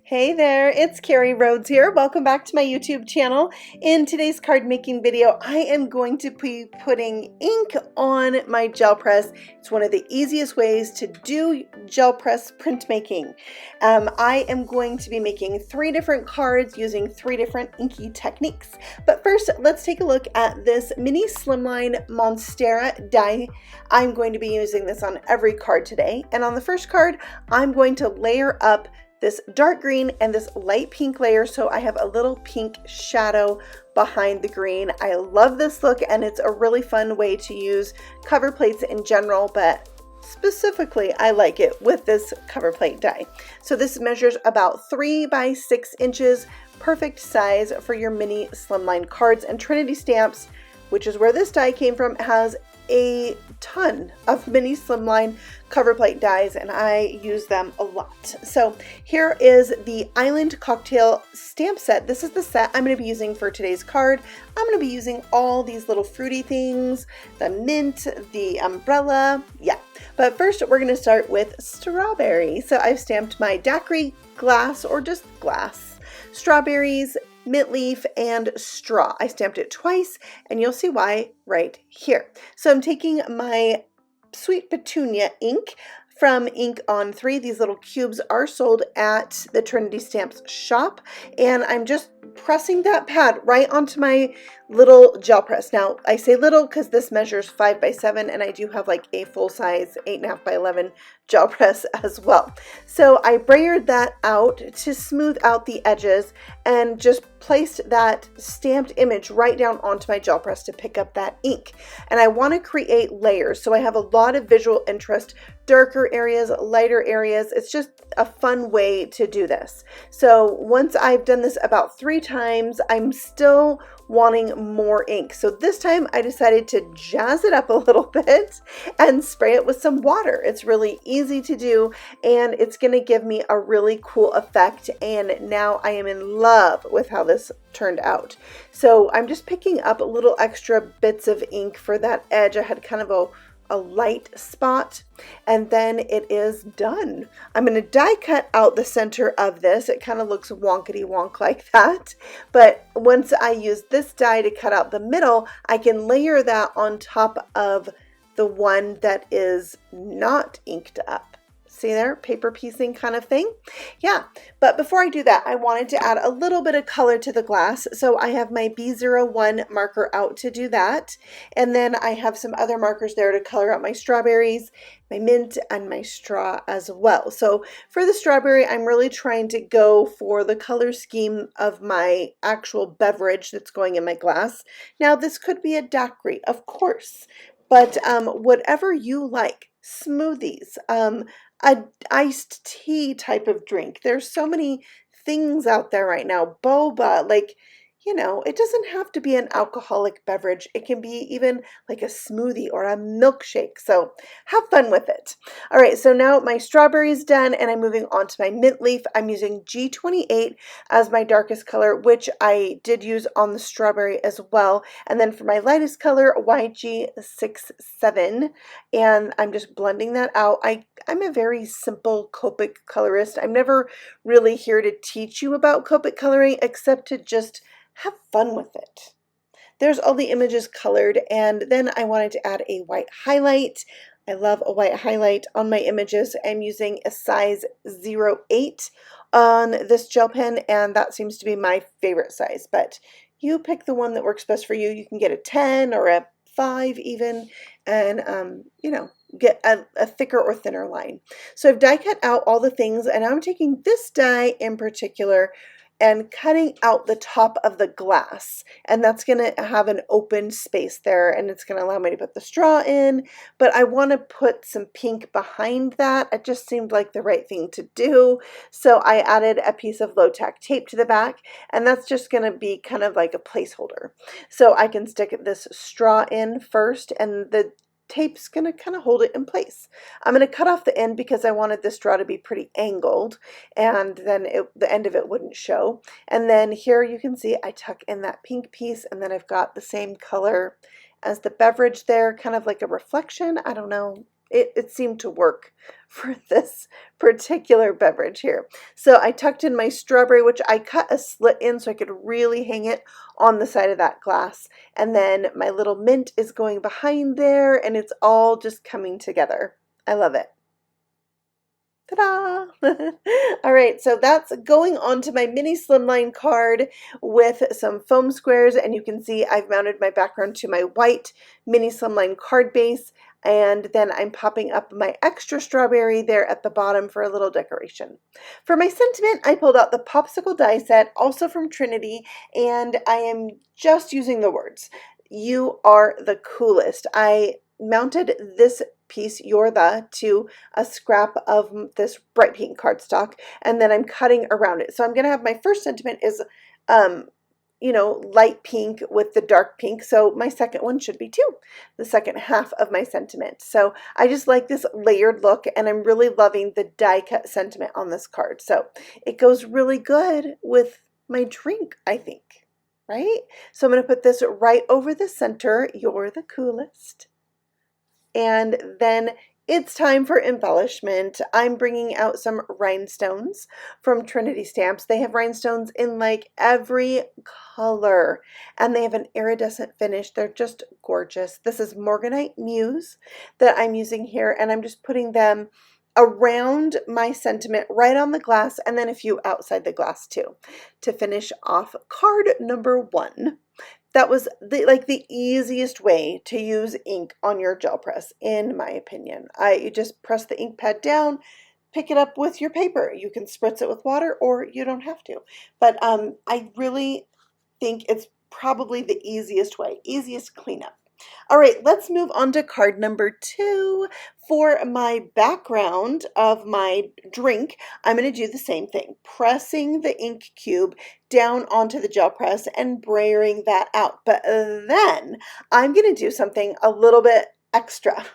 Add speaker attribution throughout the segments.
Speaker 1: Hey there, it's Carrie Rhodes here. Welcome back to my YouTube channel. In today's card making video, I am going to be putting ink on my gel press. It's one of the easiest ways to do gel press printmaking. I am going to be making 3 different cards using 3 different inky techniques. But first, let's take a look at this mini Slimline Monstera die. I'm going to be using this on every card today. And on the first card, I'm going to layer up this dark green and this light pink layer, so I have a little pink shadow behind the green. I love this look, and it's a really fun way to use cover plates in general, but specifically I like it with this cover plate die. So this measures about 3 by 6 inches, perfect size for your mini Slimline cards. And Trinity Stamps, which is where this die came from, has a ton of mini Slimline cover plate dies, and I use them a lot. So here is the Island Cocktail stamp set. This is the set I'm going to be using for today's card. I'm going to be using all these little fruity things, the mint, the umbrella, yeah. But first we're going to start with strawberry. So I've stamped my daiquiri glass, or just glass, strawberries, mint leaf, and straw. I stamped it twice, and you'll see why right here. So I'm taking my Sweet Petunia ink from Ink on 3. These little cubes are sold at the Trinity Stamps shop, and I'm just pressing that pad right onto my little gel press. Now I say little because this measures 5 by 7, and I do have like a full size 8.5 by 11 gel press as well. So I brayered that out to smooth out the edges and just placed that stamped image right down onto my gel press to pick up that ink. And I want to create layers, so I have a lot of visual interest, darker areas, lighter areas. It's just a fun way to do this. So once I've done this about 3 times, I'm still wanting more ink. So this time I decided to jazz it up a little bit and spray it with some water. It's really easy to do, and it's going to give me a really cool effect. And now I am in love with how this turned out. So I'm just picking up little extra bits of ink for that edge. I had kind of a light spot, and then it is done. I'm going to die cut out the center of this. It kind of looks wonkety wonk like that, but once I use this die to cut out the middle, I can layer that on top of the one that is not inked up. See there? Paper piecing kind of thing. Yeah, but before I do that, I wanted to add a little bit of color to the glass. So I have my B01 marker out to do that. And then I have some other markers there to color out my strawberries, my mint, and my straw as well. So for the strawberry, I'm really trying to go for the color scheme of my actual beverage that's going in my glass. Now this could be a daiquiri, of course, but whatever you like. Smoothies, a iced tea type of drink. There's so many things out there right now. Boba, like, you know, it doesn't have to be an alcoholic beverage. It can be even like a smoothie or a milkshake. So have fun with it. All right, so now my strawberry is done, and I'm moving on to my mint leaf. I'm using G28 as my darkest color, which I did use on the strawberry as well. And then for my lightest color, YG67, and I'm just blending that out. I'm a very simple Copic colorist. I'm never really here to teach you about Copic coloring, except to just have fun with it. There's all the images colored, and then I wanted to add a white highlight. I love a white highlight on my images. I'm using a size 08 on this gel pen, and that seems to be my favorite size, but you pick the one that works best for you. You can get a 10 or a 5 even, and you know, get a thicker or thinner line. So I've die cut out all the things, and I'm taking this die in particular and cutting out the top of the glass, and that's going to have an open space there, and it's going to allow me to put the straw in, but I want to put some pink behind that. It just seemed like the right thing to do, so I added a piece of low-tack tape to the back, and that's just going to be kind of like a placeholder. So I can stick this straw in first, and the tape's going to kind of hold it in place. I'm going to cut off the end because I wanted this straw to be pretty angled, and then the end of it wouldn't show. And then here you can see I tuck in that pink piece, and then I've got the same color as the beverage there, kind of like a reflection. I don't know, it seemed to work for this particular beverage here. So I tucked in my strawberry, which I cut a slit in so I could really hang it on the side of that glass. And then my little mint is going behind there, and it's all just coming together. I love it. Ta-da! All right, so that's going onto my mini slimline card with some foam squares, and you can see I've mounted my background to my white mini slimline card base, and then I'm popping up my extra strawberry there at the bottom for a little decoration. For my sentiment, I pulled out the Popsicle Die Set, also from Trinity, and I am just using the words. You are the coolest. I mounted this piece, You're the, to a scrap of this bright pink cardstock, and then I'm cutting around it. So I'm going to have my first sentiment is, you know, light pink with the dark pink. So my second one should be too, the second half of my sentiment. So I just like this layered look, and I'm really loving the die cut sentiment on this card. So it goes really good with my drink, I think, right? So I'm going to put this right over the center. You're the coolest. And then it's time for embellishment. I'm bringing out some rhinestones from Trinity Stamps. They have rhinestones in like every color, and they have an iridescent finish. They're just gorgeous. This is Morganite Muse that I'm using here, and I'm just putting them around my sentiment right on the glass, and then a few outside the glass too, to finish off card number 1. That was the easiest way to use ink on your gel press, in my opinion. You just press the ink pad down, pick it up with your paper. You can spritz it with water, or you don't have to. But I really think it's probably the easiest way, easiest cleanup. All right, let's move on to card number 2. For my background of my drink, I'm going to do the same thing, pressing the ink cube down onto the gel press and brayering that out. But then I'm going to do something a little bit extra.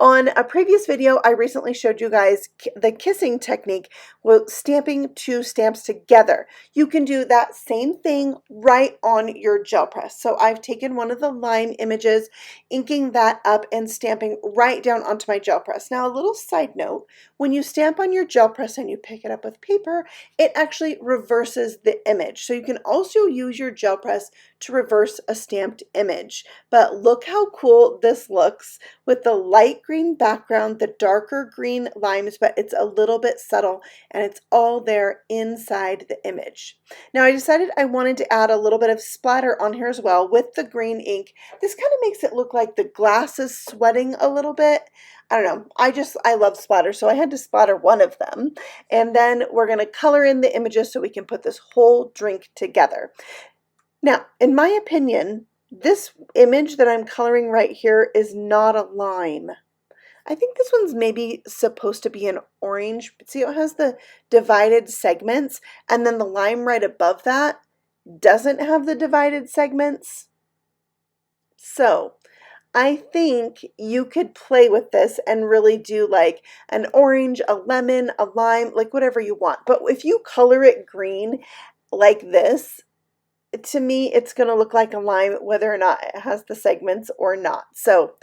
Speaker 1: On a previous video, I recently showed you guys the kissing technique with stamping 2 stamps together. You can do that same thing right on your gel press. So I've taken one of the lime images, inking that up and stamping right down onto my gel press. Now, a little side note, when you stamp on your gel press and you pick it up with paper, it actually reverses the image. So you can also use your gel press to reverse a stamped image. But look how cool this looks with the light green background, the darker green limes, but it's a little bit subtle, and it's all there inside the image. Now I decided I wanted to add a little bit of splatter on here as well with the green ink. This kind of makes it look like the glass is sweating a little bit. I don't know, I love splatter, so I had to splatter one of them. And then we're going to color in the images so we can put this whole drink together. Now, in my opinion, this image that I'm coloring right here is not a lime. I think this one's maybe supposed to be an orange, but see, it has the divided segments, and then the lime right above that doesn't have the divided segments. So I think you could play with this and really do like an orange, a lemon, a lime, like whatever you want. But if you color it green like this, to me, it's going to look like a lime whether or not it has the segments or not. So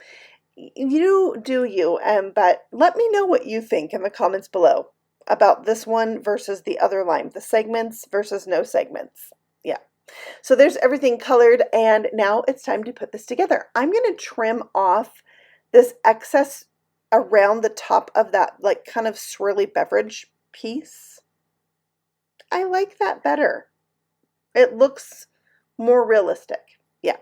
Speaker 1: you do you, but let me know what you think in the comments below about this one versus the other lime, the segments versus no segments. Yeah. So there's everything colored, and now it's time to put this together. I'm going to trim off this excess around the top of that like kind of swirly beverage piece. I like that better. It looks more realistic. Yeah.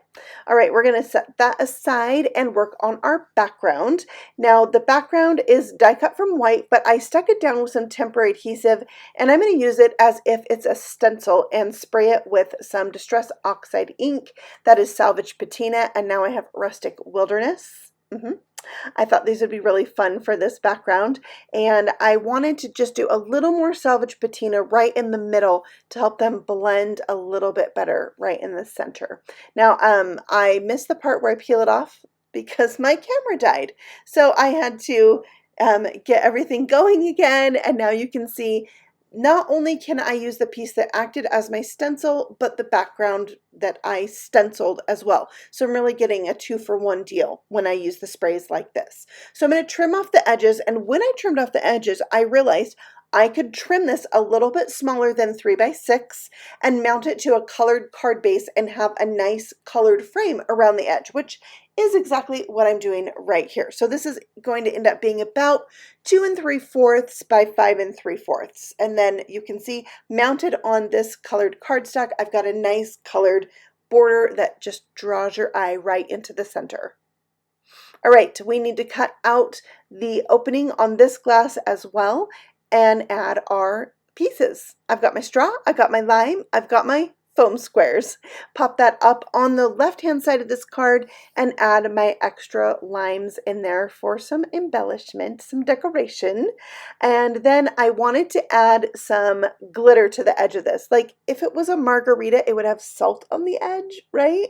Speaker 1: All right, we're going to set that aside and work on our background. Now, the background is die cut from white, but I stuck it down with some temporary adhesive, and I'm going to use it as if it's a stencil and spray it with some Distress Oxide ink. That is Salvaged Patina, and now I have Rustic Wilderness. I thought these would be really fun for this background, and I wanted to just do a little more Salvaged Patina right in the middle to help them blend a little bit better right in the center. Now, I missed the part where I peel it off because my camera died, so I had to get everything going again, and now you can see not only can I use the piece that acted as my stencil, but the background that I stenciled as well. So I'm really getting a 2-for-1 deal when I use the sprays like this. So I'm going to trim off the edges, and when I trimmed off the edges, I realized I could trim this a little bit smaller than 3x6 and mount it to a colored card base and have a nice colored frame around the edge, which is exactly what I'm doing right here. So this is going to end up being about 2 3/4 by 5 3/4. And then you can see mounted on this colored cardstock, I've got a nice colored border that just draws your eye right into the center. All right, we need to cut out the opening on this glass as well and add our pieces. I've got my straw, I've got my lime, I've got my foam squares. Pop that up on the left-hand side of this card and add my extra limes in there for some embellishment, some decoration. And then I wanted to add some glitter to the edge of this. Like if it was a margarita, it would have salt on the edge, right?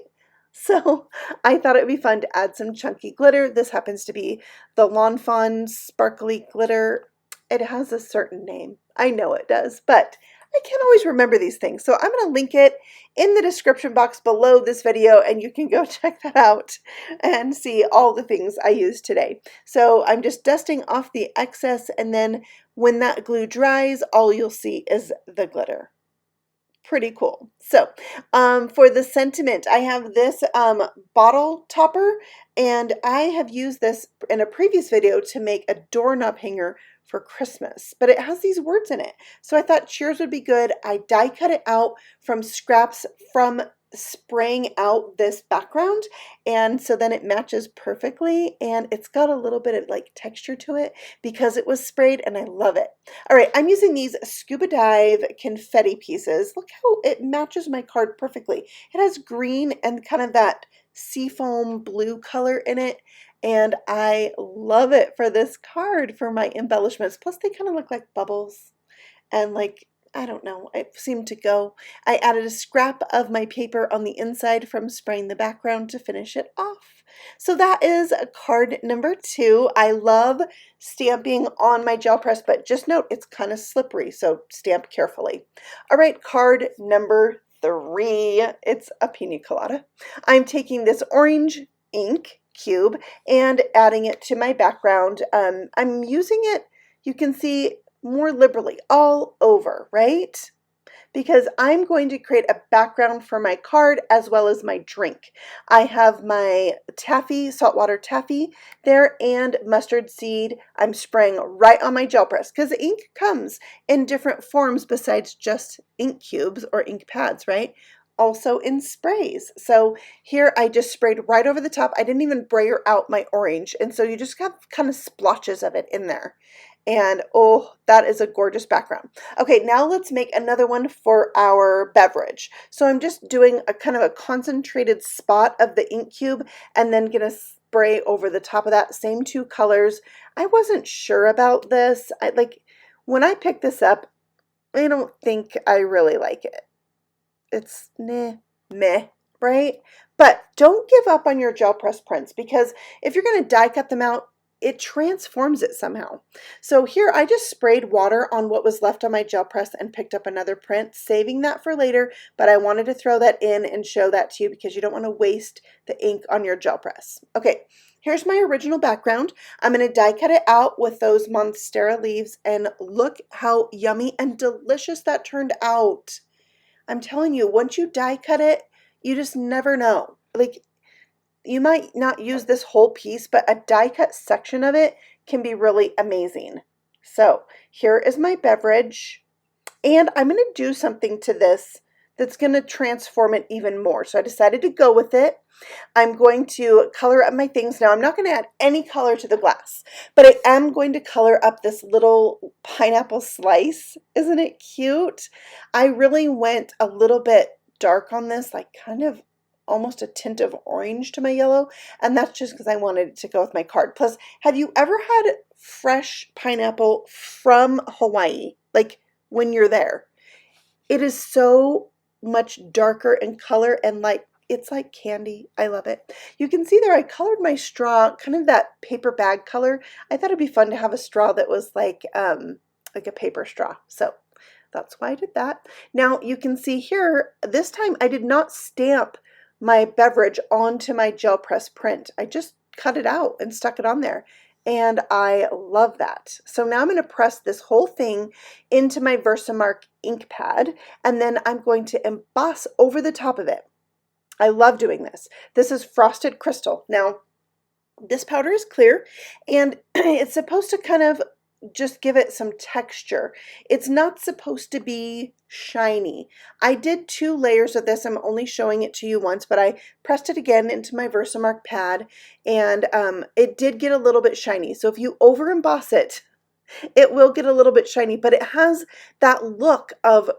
Speaker 1: So I thought it would be fun to add some chunky glitter. This happens to be the Lawn Fawn Sparkly Glitter. It has a certain name. I know it does, but I can't always remember these things. So I'm going to link it in the description box below this video, and you can go check that out and see all the things I used today. So I'm just dusting off the excess, and then when that glue dries, all you'll see is the glitter. Pretty cool. So for the sentiment, I have this bottle topper, and I have used this in a previous video to make a doorknob hanger for Christmas, but it has these words in it. So I thought cheers would be good. I die cut it out from scraps from spraying out this background, and so then it matches perfectly, and it's got a little bit of like texture to it because it was sprayed, and I love it. All right, I'm using these Scuba Dive confetti pieces. Look how it matches my card perfectly. It has green and kind of that seafoam blue color in it, and I love it for this card for my embellishments. Plus they kind of look like bubbles, and like, I don't know, it seemed to go. I added a scrap of my paper on the inside from spraying the background to finish it off. So that is card number 2. I love stamping on my gel press, but just note it's kind of slippery, so stamp carefully. All right, card number 3. It's a pina colada. I'm taking this orange ink cube and adding it to my background. I'm using it, you can see, more liberally all over, right? Because I'm going to create a background for my card as well as my drink. I have my Taffy, Saltwater Taffy there, and mustard seed. I'm spraying right on my gel press because the ink comes in different forms besides just ink cubes or ink pads, right? Also in sprays. So here I just sprayed right over the top. I didn't even brayer out my orange, and so you just have kind of splotches of it in there. And oh, that is a gorgeous background. Okay, now let's make another one for our beverage. So I'm just doing a kind of a concentrated spot of the ink cube and then gonna spray over the top of that, same 2 colors. I wasn't sure about this. When I picked this up, I don't think I really like it. It's meh, right? But don't give up on your gel press prints, because if you're gonna die cut them out, it transforms it somehow. So here I just sprayed water on what was left on my gel press and picked up another print, saving that for later, but I wanted to throw that in and show that to you because you don't want to waste the ink on your gel press. Okay, here's my original background. I'm going to die cut it out with those Monstera leaves, and look how yummy and delicious that turned out. I'm telling you, once you die cut it, you just never know. Like, you might not use this whole piece, but a die cut section of it can be really amazing. So here is my beverage, and I'm going to do something to this that's going to transform it even more. So I decided to go with it. I'm going to color up my things. Now I'm not going to add any color to the glass, but I am going to color up this little pineapple slice. Isn't it cute? I really went a little bit dark on this, like kind of almost a tint of orange to my yellow, and that's just because I wanted it to go with my card. Plus, have you ever had fresh pineapple from Hawaii, like when you're there? It is so much darker in color, and like it's like candy. I love it. You can see there I colored my straw kind of that paper bag color. I thought it'd be fun to have a straw that was like like a paper straw. So that's why I did that. Now you can see here, this time I did not stamp my beverage onto my gel press print. I just cut it out and stuck it on there. And I love that. So now I'm going to press this whole thing into my Versamark ink pad, and then I'm going to emboss over the top of it. I love doing this. This is Frosted Crystal. Now, this powder is clear, and it's supposed to kind of just give it some texture. It's not supposed to be shiny. I did 2 layers of this. I'm only showing it to you once, but I pressed it again into my Versamark pad, and it did get a little bit shiny. So if you over emboss it, it will get a little bit shiny, but it has that look of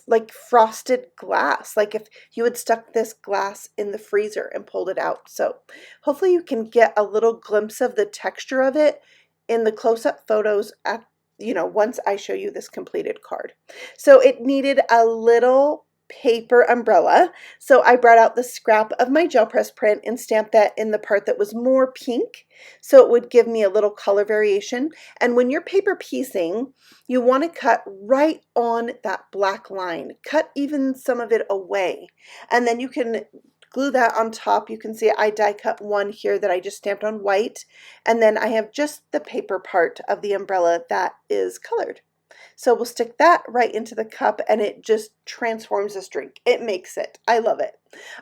Speaker 1: like frosted glass, like if you had stuck this glass in the freezer and pulled it out. So hopefully you can get a little glimpse of the texture of it in the close-up photos at, once I show you this completed card. So it needed a little paper umbrella. So I brought out the scrap of my gel press print and stamped that in the part that was more pink, so it would give me a little color variation. And when you're paper piecing, you want to cut right on that black line. Cut even some of it away. And then you can glue that on top. You can see I die cut one here that I just stamped on white, and then I have just the paper part of the umbrella that is colored. So we'll stick that right into the cup, and it just transforms this drink. It makes it. I love it.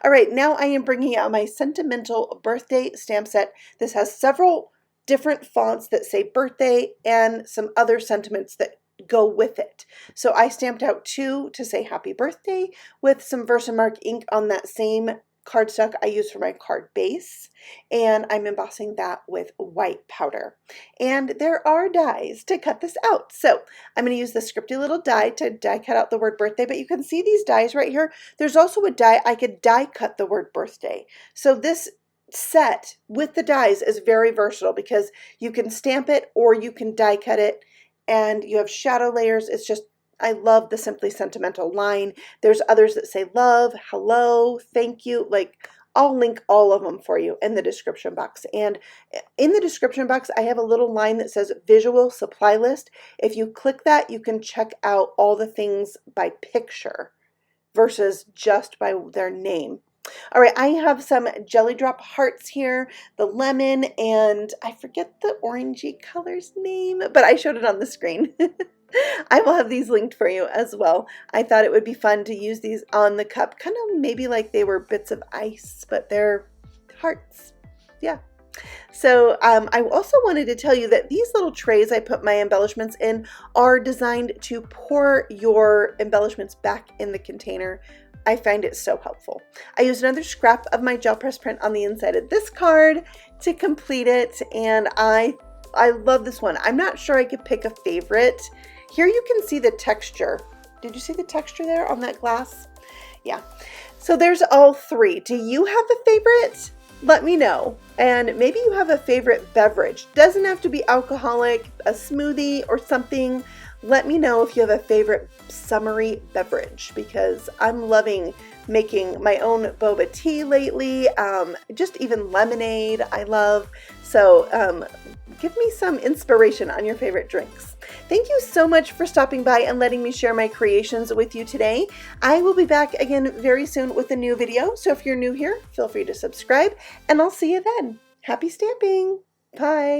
Speaker 1: All right, now I am bringing out my Sentimental Birthday stamp set. This has several different fonts that say birthday and some other sentiments that go with it. So I stamped out 2 to say happy birthday with some Versamark ink on that same cardstock I use for my card base, and I'm embossing that with white powder. And there are dies to cut this out. So I'm going to use the scripty little die to die cut out the word birthday, but you can see these dies right here. There's also a die I could die cut the word birthday. So this set with the dies is very versatile because you can stamp it or you can die cut it, and you have shadow layers. It's just, I love the Simply Sentimental line. There's others that say love, hello, thank you. Like, I'll link all of them for you in the description box. And in the description box, I have a little line that says visual supply list. If you click that, you can check out all the things by picture versus just by their name. All right, I have some Jelly Drop hearts here, the lemon, and I forget the orangey color's name, but I showed it on the screen. I will have these linked for you as well. I thought it would be fun to use these on the cup, kind of maybe like they were bits of ice, but they're hearts. Yeah. So I also wanted to tell you that these little trays I put my embellishments in are designed to pour your embellishments back in the container. I find it so helpful. I used another scrap of my gel press print on the inside of this card to complete it, and I love this one. I'm not sure I could pick a favorite. Here you can see the texture. Did you see the texture there on that glass? Yeah. So there's all 3. Do you have a favorite? Let me know. And maybe you have a favorite beverage. Doesn't have to be alcoholic, a smoothie or something. Let me know if you have a favorite summery beverage, because I'm loving making my own boba tea lately. Just even lemonade I love. So give me some inspiration on your favorite drinks. Thank you so much for stopping by and letting me share my creations with you today. I will be back again very soon with a new video. So if you're new here, feel free to subscribe, and I'll see you then. Happy stamping. Bye.